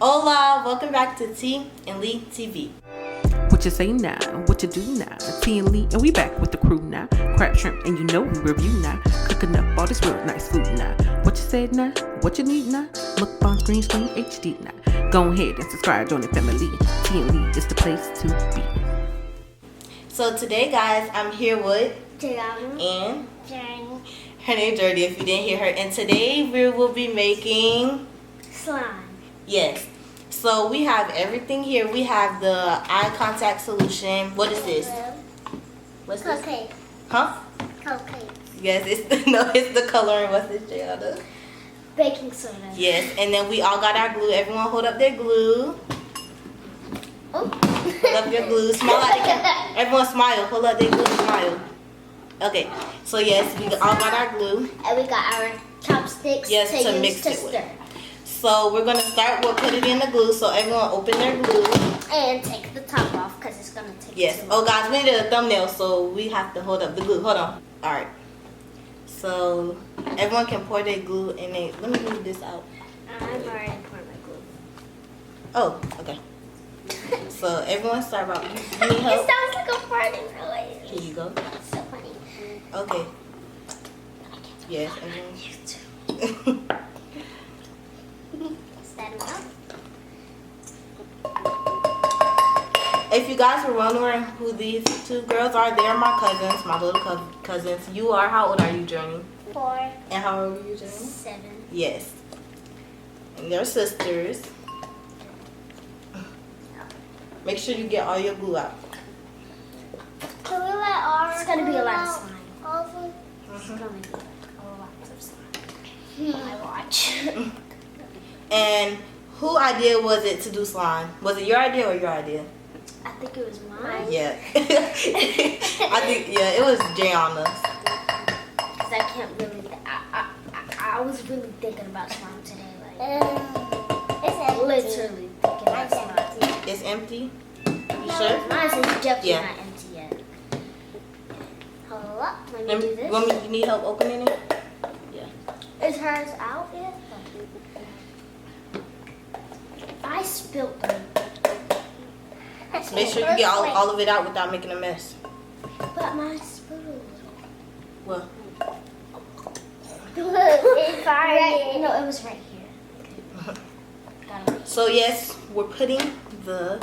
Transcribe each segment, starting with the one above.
Hola, welcome back to T&Leetv. What you say now? What you do now? T&Lee, and we back with the crew now. Crab shrimp, and you know we review now. Cooking up all this real nice food now. What you said now? What you need now? Look on screen HD now. Go ahead and subscribe, join the family. T&Lee is the place to be. So today, guys, I'm here with Jaeyona and Journey her name's Jordy, if you didn't hear her. And today we will be making slime. yes. So we have everything here. We have the eye contact solution. What is this? What's this? Cupcake. Huh? Cupcake. Yes, it's the coloring. What's this, Jaeyona? Baking soda. Yes, and then we all got our glue. Everyone hold up their glue. Oh. Hold up your glue. Smile like the camera. Everyone smile. Hold up their glue. Smile. Okay. So yes, we all got our glue. And we got our chopsticks Yes, to use mix to it with. stir. So we're gonna start. We'll put it in the glue. So everyone open their glue. And take the top off because it's gonna take. Yes. too Oh, long. guys, we need a thumbnail, so we have to hold up the glue. Hold on. All right. So everyone can pour their glue in it. Let me move this out. I've already poured my glue. Oh, okay. So everyone start about. You need It help? sounds like a farting noise. Here you go. It's so funny. Okay. Yes, everyone. You too. Is that enough? If you guys were wondering who these two girls are, they're my cousins, my little cousins. You are, how old are you, Journey? 4, And how old are you, Journey? 7. Yes. And they're sisters. Make sure you get all your glue out. Can we let our It's gonna be a lot of slime. It's Mhm. gonna be a lot of slime. I watch. And who idea was it to do slime? Was it your idea or your idea? I think it was mine. Yeah. I think, yeah, it was Jaeyona's. Because I can't really. I was really thinking about slime today. Like, it's literally thinking about slime. It's empty? You sure? Mine is definitely Yeah. not empty yet. Hold up. Let me Let do me, this. you need help opening it? Yeah. Is hers out yet? I spilled them. Make sure you get all of it out without making a mess. But mine spilled a little. Well, It's right. No, it was right here. Got it. so yes, we're putting the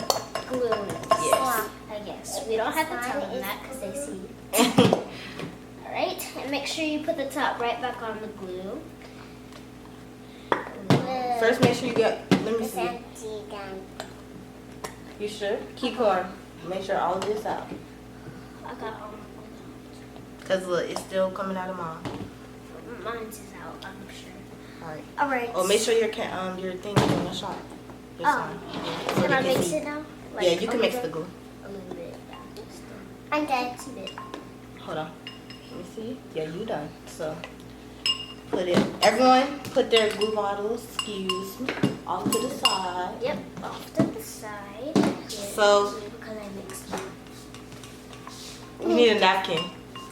Glue. Yes. I guess. We don't have to tell them that because they see. Alright, and make sure you put the top right back on the glue. First, make sure you get. Let me see. You sure? Keep going. Make sure all of this out. I got all Cause look, it's still coming out of mine. mine's is out, I'm sure. All right. Alright. Oh, make sure your thing is on the shot. Your Oh. sign. Yeah, so Can they I mix see. it now? Yeah, you can mix the glue. A little bit. I'm done. Hold on. Let me see. Yeah, you done. So put it. Everyone put their glue bottles, excuse me, off to the side. Yep, off to the side. So- because I mixed them. We need a napkin.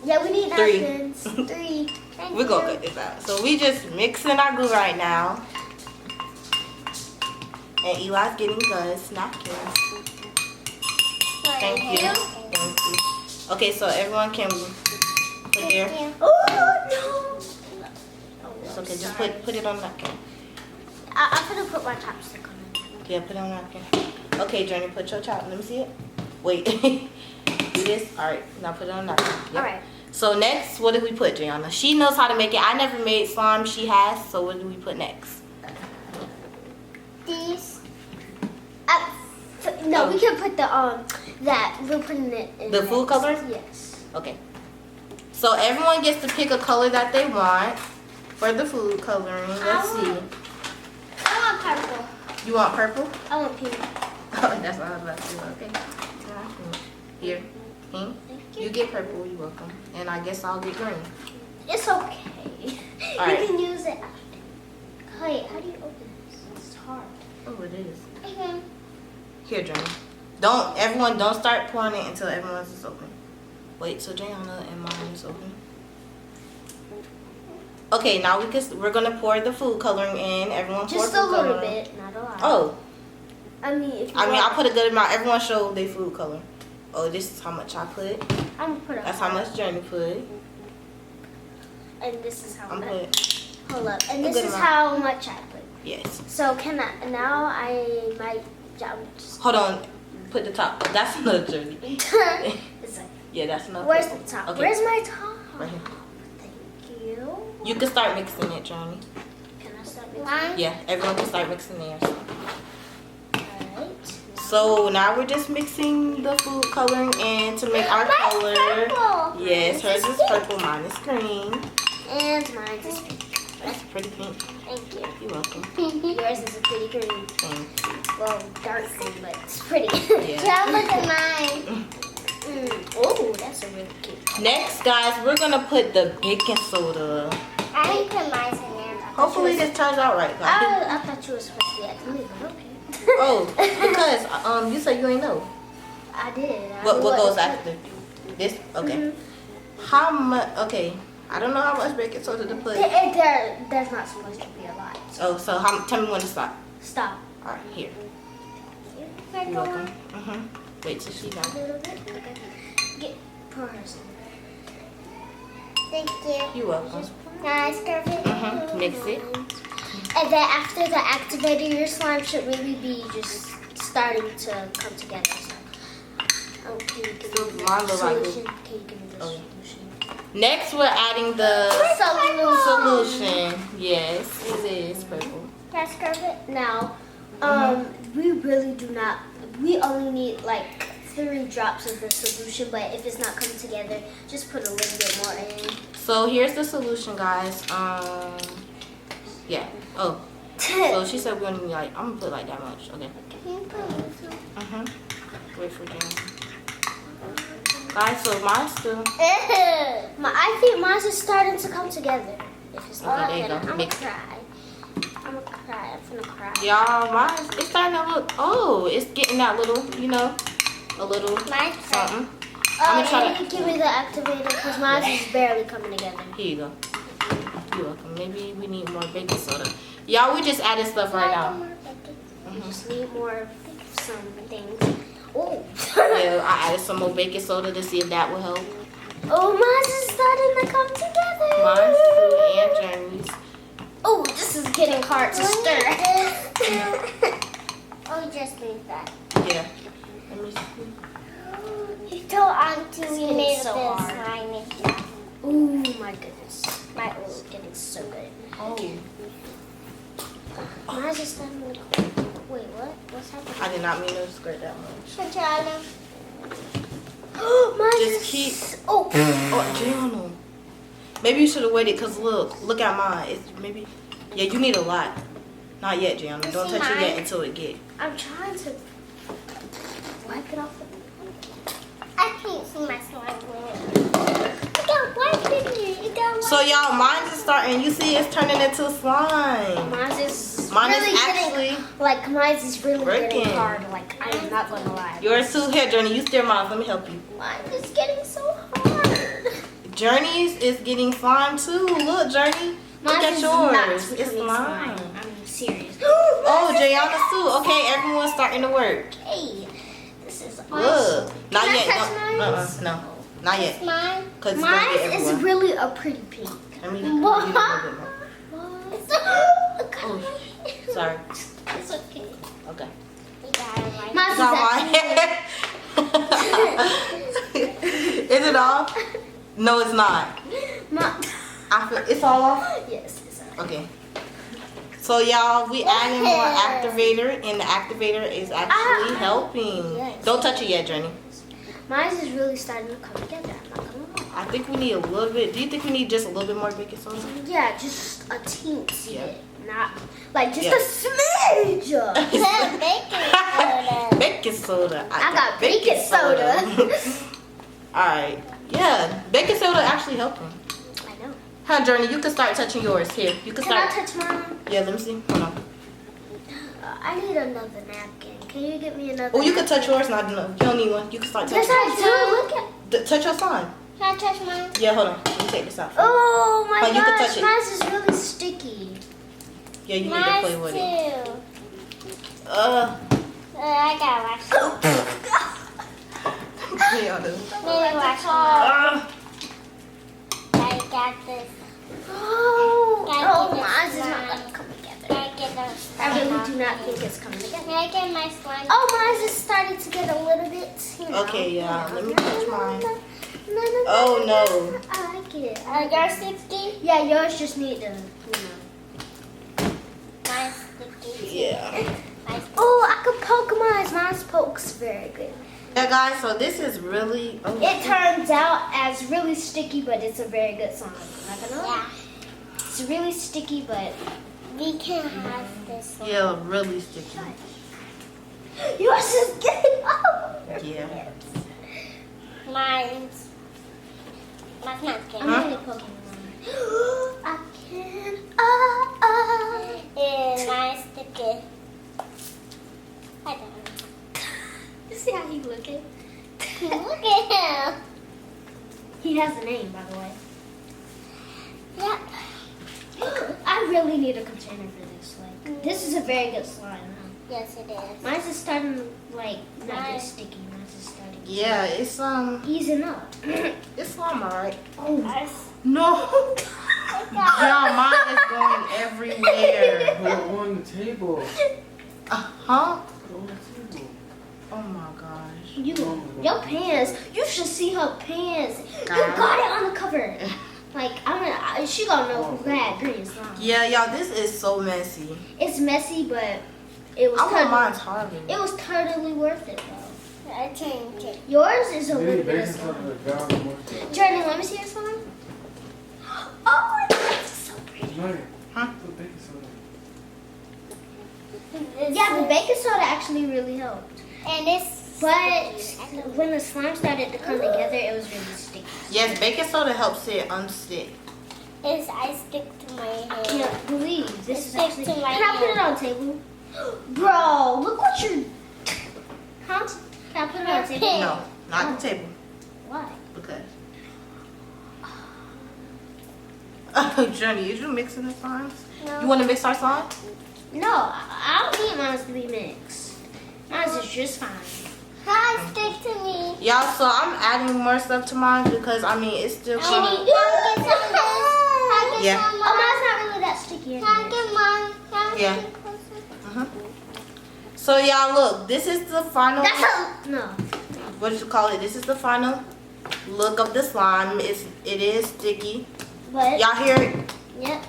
Yeah, we need 3. napkins. 3. Thank We're gonna you. cut this out. So we just mixing our glue right now. And Eli's getting us napkins. Thank you. Thank you. Okay, so everyone can put their. Oh no! It's okay, just put it on the napkin. I'm gonna put my chopstick on it. Yeah, put it on the napkin. Okay, Journey, put your chop. Let me see it. Wait. Do this. Alright, now put it on the napkin. Yep. Alright. So next, what did we put, Jaeyona? She knows how to make it. I never made slime. She has. So what do we put next? These. No, we can put the that we're putting it in The food next. coloring? Yes. Okay. So everyone gets to pick a color that they want for the food coloring. Let's see. I want purple. You want purple? I want pink. Oh, that's what I was about to do. Okay. Here. Pink. Thank You get purple. You're welcome. And I guess I'll get green. It's okay. Alright. You can use it. Wait, how do you open this? It's hard. Oh, it is. Okay. Here, Journey. Everyone don't start pouring it until everyone's is open. Wait, so Jaeyona and mine is open. Okay, now we're gonna pour the food coloring in. Everyone pour Just food a little coloring. bit, not a lot. Oh, I mean, if you I put a good amount. Everyone show their food color. Oh, this is how much I put. I'm gonna put a That's how much Journey put. And this is how I'm much. put. Hold up. And a this good is amount. how much I put. Yes. So can I now? I might just. Hold on. Put the top. That's another Journey. It's like, Yeah, that's another. where's purple. the top? Okay. Where's my top? Right here. Thank you. You can start mixing it, Journey. Can I start mixing? Yeah, everyone can start mixing theirs. Alright. So now we're just mixing the food coloring in to make our color. Purple. Yes, hers Mine's is pink. purple, mine is green. And mine is pink. That's pretty pink. Thank you. You're welcome. Yours is a pretty green. Thank you. Well, dark green, but it's pretty. Yeah. Look at mine. Oh, that's a really cute. Next, guys, we're gonna put the baking soda. I didn't put mine in there. Hopefully this turns out right, guys. I thought you were supposed to be at the movie, but okay. Oh, because you said you ain't know. I did. What goes after this? Okay. How much? Okay, I don't know how much baking soda to put. There's not supposed to be a lot. Oh, so tell me when to stop. Stop. All right, here. You're You're welcome. Wait till she's A done. little bit. Okay. Pour her some. Thank you. You're welcome. Nice, perfect. Mix it. And then after the activator, your slime should really be just starting to come together. So, can you give me the Mine look like solution? Can you give me the Okay. solution? Next, we're adding the Solution. Yes, it is purple. That's perfect. Now, we really do not. We only need like 3 drops of the solution, but if it's not coming together, just put a little bit more in. So here's the solution, guys. Yeah. Oh. So she said we're gonna need like, I'm gonna put like that much. Okay. Can you put some? Wait for Jen. Guys, so mine's still. I think mine's is starting to come together. If it's not, Okay, there you then go. I'm gonna Mix. cry. I'm gonna cry. I'm gonna cry. Y'all, mine's it's starting to look. Oh, it's getting that little, a little Mine's something. I'm gonna try you to. give me the activator because mine is barely coming together. Here you go. You're welcome. Maybe we need more baking soda. Y'all, we just added stuff right now. We just need more some things. Oh. Yeah, I added some more baking soda to see if that will help. Oh, mine's is starting to come together. Mine's too, and Journey's. Oh, this is getting hard to stir. Oh, just need that. Yeah. Let me see. You told Auntie we made so hard. Oh my goodness. My oil is getting so good. Oh. Mine's just starting to cook. Wait, what? What's happening? I did not mean to squirt that much. Controller. Mine Just is... keep. Oh. Oh, Jaeyona. Maybe you should have waited, cause look at mine. It's maybe. Yeah, you need a lot. Not yet, Jaeyona. Don't touch it yet until it get. I'm trying to wipe it off. I can't see my slime. It got white in it. It got white. So y'all, mine's is starting. You see, it's turning into slime. Mine's is Mine really is actually mine's is really working. getting hard. Like, I am not gonna lie. Yours too. Here, Journey. You steer mine. Let me help you. Mine is getting so hard. Journey's is getting slime too. Look, Journey. Look Mine at is yours. not It's becoming slime. I'm serious. Oh, Jaeyona's too. Okay, everyone's starting to work. Hey, this is Look. awesome. Not Can I yet. touch No. mine? No. Not yet. Mine? 'Cause it's gonna Mine get is everywhere. really a pretty pink. Let me give you a little bit more. Oh, sorry. It's okay. Okay. Mine's It's all right. Is it off? No, it's not. I feel it's all off. Yes, it's all right. Okay. So y'all, we adding more activator, and the activator is actually helping. Yes. Don't touch it yet, Journey. Mine is really starting to come together. I'm not gonna lie. I think we need a little bit. Do you think we need just a little bit more baking soda? Yeah, just a teensy Yeah. bit. Not like just Yeah. a smidge. Baking soda. I got baking soda. Alright. Yeah, baking soda actually helping. I know. Huh, Journey, you can start touching yours. Here, you can Can I start. touch mine? Yeah, let me see. Hold on. I need another napkin. Can you get me another? Oh, you can napkin? touch yours. Not enough. You don't need one. You can start touching. Yes, I do. Look at. Touch your slime. Can I touch mine? Yeah, hold on. Let me take this out. Oh my Oh, you can gosh, touch it. mine is really sticky. Yeah, you need to play with it. I gotta wash them. Yeah, dude. Maybe wash them. I got this. Oh, mine's is not gonna come together. Gotta get the I really do not think it's coming together. Can I get my slime? Oh, mine's is starting to get a little bit. Okay, yeah. Let me touch mine. No. Oh, no. I like it. Yours sticky? Yeah, yours just need to, Mine's sticky. Yeah. Mine's Oh, I could poke mine. Mine's pokes very good. Yeah, guys, so this is really... Oh, It turns out as really sticky, but it's a very good slime. Not gonna lie. Yeah. It's really sticky, but We can have this one. yeah, really sticky. yours is getting up. Yeah. Mine's not good. I'm Huh? really poking mine. I can. And mine's sticky. I don't know. You see how he's looking? Look at him. He has a name, by the way. Yeah. I really need a container for this. Like, this is a very good slime. Huh? Yes, it is. Mine's is starting like not Mine. as sticky. Mine's is starting Yeah, it's easing up. it's slime, alright. Oh, No. Yeah, mine is going everywhere. Put it on the table. Huh? Put it on the table. Oh my gosh. your pants. You should see her pants. You God. got it on the cover. Like she gonna know who had green slime. Yeah, y'all, this is so messy. It's messy, but it was. I want mine's harder. It was totally worth it though. I changed it. Yours is a Maybe little bit of baking soda slime. is God moisture. Jordan, let me see your slime. Oh, it's so pretty. Right. Huh? Put baking soda. Yeah, the baking soda actually really helped. And it's. But when the slime started to come together, it was really sticky. Yes, baking soda helps it unstick. I stick to my I hand. can't believe this is Stick actually. to my Can I put it hand. on the table? Bro, look what you're. Huh? Can I put it on the table? No, not the table. Why? Because. Oh, Journey, is you mixing the slimes? No. You want to mix our slime? No, I don't need mine to be mixed. Mine is just fine. Hi, stick to me. Y'all, so I'm adding more stuff to mine because, I mean, it's still Can cold. I get some of this? Can I get Yeah. some of Oh, mine's not really that sticky. Can I get mine? Can I Yeah. get closer? So, y'all, look, this is the final... That's a no. What did you call it? This is the final look of the slime. It is sticky. But Y'all hear it? yep.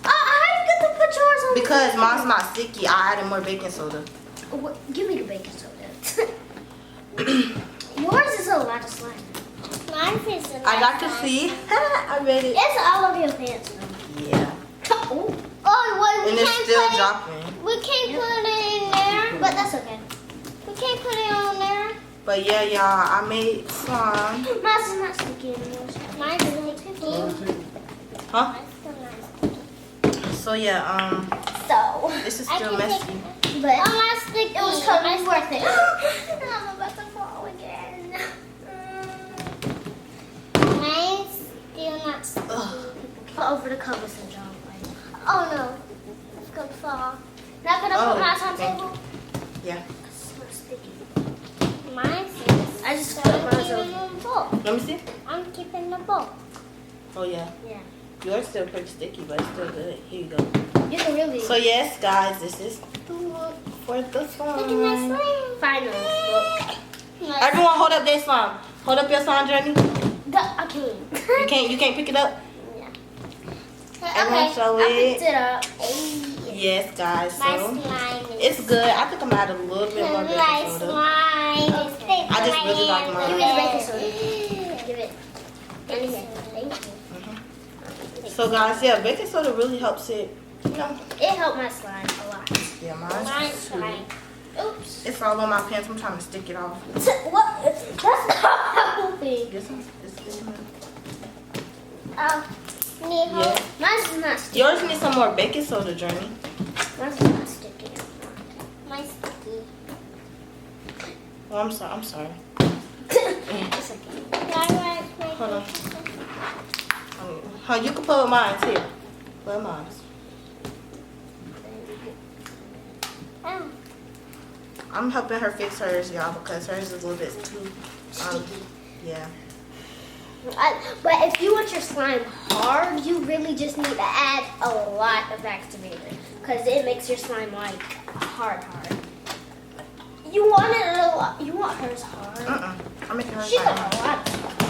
Oh, how you get to put yours on? Because mine's not sticky, I added more baking soda. Give me the baking soda. Yours is a lot of slime. Mine is a I got to nice see. I made it. It's all over your pants now. Yeah. Oh, Oh, wait, we And it's can't still put dropping. it. We can't put it in there. but that's okay. We can't put it on there. But yeah, y'all, I made slime. Mine's is not sticky anymore. Mine's sticky. Put it on the table. Huh? Mine's still not. So yeah, So, this is I still can messy. but Oh, mine's sticky. it was totally worth it. I'm about to fall again. Mine's still not sticky. Ugh. Put over the covers and drop. Oh, no. It's going to fall. Not gonna Oh, put mine on the thank table. Yeah. It's not sticky. Mine's I just so put I'm mine keeping over. the bowl. Let me see. I'm keeping the bowl. Oh yeah. Yeah. Yours still pretty sticky, but it's still good. Here you go. You can really. So yes, guys, this is the look for the Look at my slime. slime. Final look. Everyone, hold up their slime. Hold up your slime, Journey. I can't. You can't pick it up. Everyone Okay. show I picked it. it up. Yes, guys. My So slime is it's good. I think I'm gonna add a little bit more my baking soda. slime. is thick I just really like mine. Give me the baking soda. Give it. Thank you. So guys, yeah, baking soda really helps it. You know. It helped my slime a lot. Yeah, My mine. slime. Oops. It's all on my pants. I'm trying to stick it off. What? That's not helping. This one. This one. Oh, need Yeah. help? Mine's is not sticky. Yours needs some more baking soda, Journey. Mine's is not sticky. My sticky. Oh, I'm sorry. I'm sorry. It's okay. Hold on. You can put mine here. Put mine. Oh. I'm helping her fix hers, y'all, because hers is a little bit too yeah. But if you want your slime hard, you really just need to add a lot of activator because it makes your slime like hard. You want it a lot. You want hers hard. I'm making hers She hard. got a lot of slime.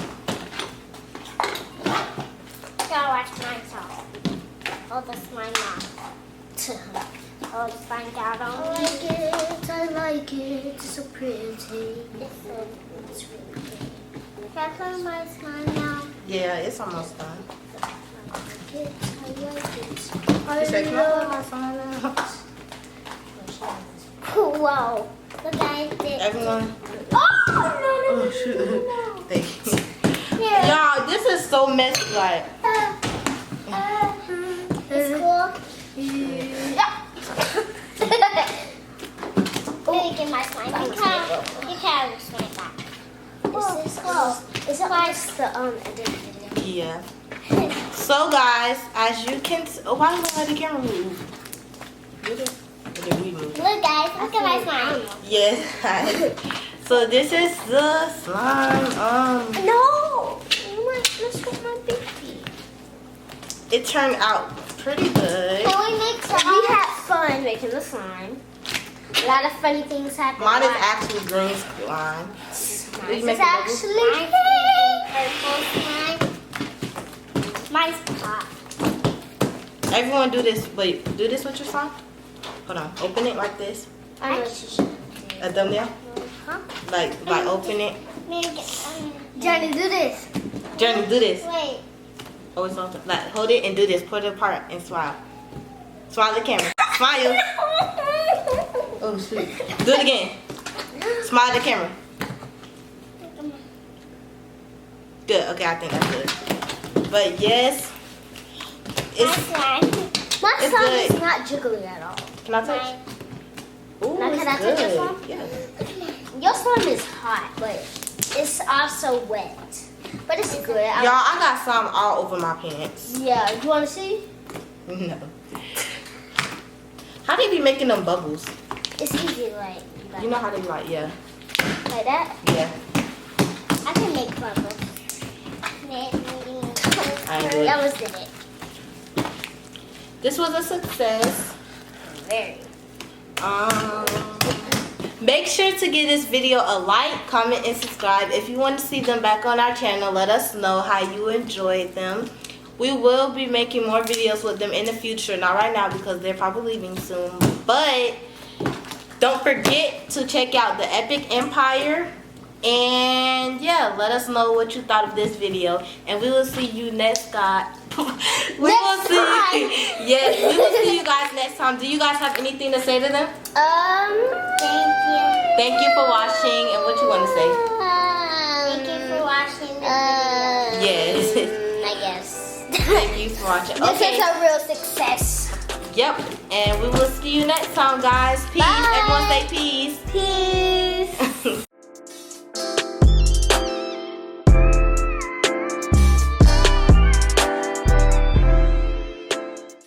Gotta watch mine salt. Oh, the slime now. Oh, it's slime out on me. I like it. It's so pretty. It's really pretty. Can I put my slime now? Yeah, it's almost done. I like it. She said, can I put my slime now? Wow. Look at it. Everyone. Oh, no. Oh, shoot. Thank you. Yeah. Y'all, this is so messy, like. It's cool. Yeah. Let me get my slime. You can have your slime back. Is this cool? Is it like the editing video? Yeah. So, guys, as you can why don't I let the camera move? Look, guys. Look at my slime. Yes. So this is the slime. No. Let's put my baby. It turned out pretty good. Can we make some? We had fun making the slime. A lot of funny things happened. Mine is actually green slime. Did you make It's it actually purple slime. Mine's hot. Everyone do this. Wait, do this with your slime? Hold on. Open it like this. I know what you should do. A thumbnail? Huh? Like open it. Johnny, do this. Journey, do this. Wait. Oh, it's open. Like hold it and do this. Put it apart and smile. Smile at the camera. Smile. Oh shoot. Do it again. Smile at the camera. Good. Okay, I think that's good. But yes, My slime it's is good. not jiggly at all. Can I touch? Ooh, Now, it's can I touch good. your slime? Yeah. Your slime is hot, but it's also wet. But it's good. Y'all, I got slime all over my pants. Yeah, you want to see? No. How they be making them bubbles? It's easy, like You know how they like, yeah. like that. Yeah. I can make bubbles. I ain't do it. That was it. This was a success. Very. Make sure to give this video a like, comment, and subscribe. If you want to see them back on our channel, let us know how you enjoyed them. We will be making more videos with them in the future. Not right now because they're probably leaving soon. But don't forget to check out the Epic Empire. And yeah, let us know what you thought of this video. And we will see you next time. Yes, we will see you guys next time. Do you guys have anything to say to them? Thank you. Thank you for watching. And what you want to say? Thank you for watching the video. Yes. I guess. Thank you for watching. This Okay. is a real success. Yep. And we will see you next time, guys. Peace. Bye. Everyone say peace.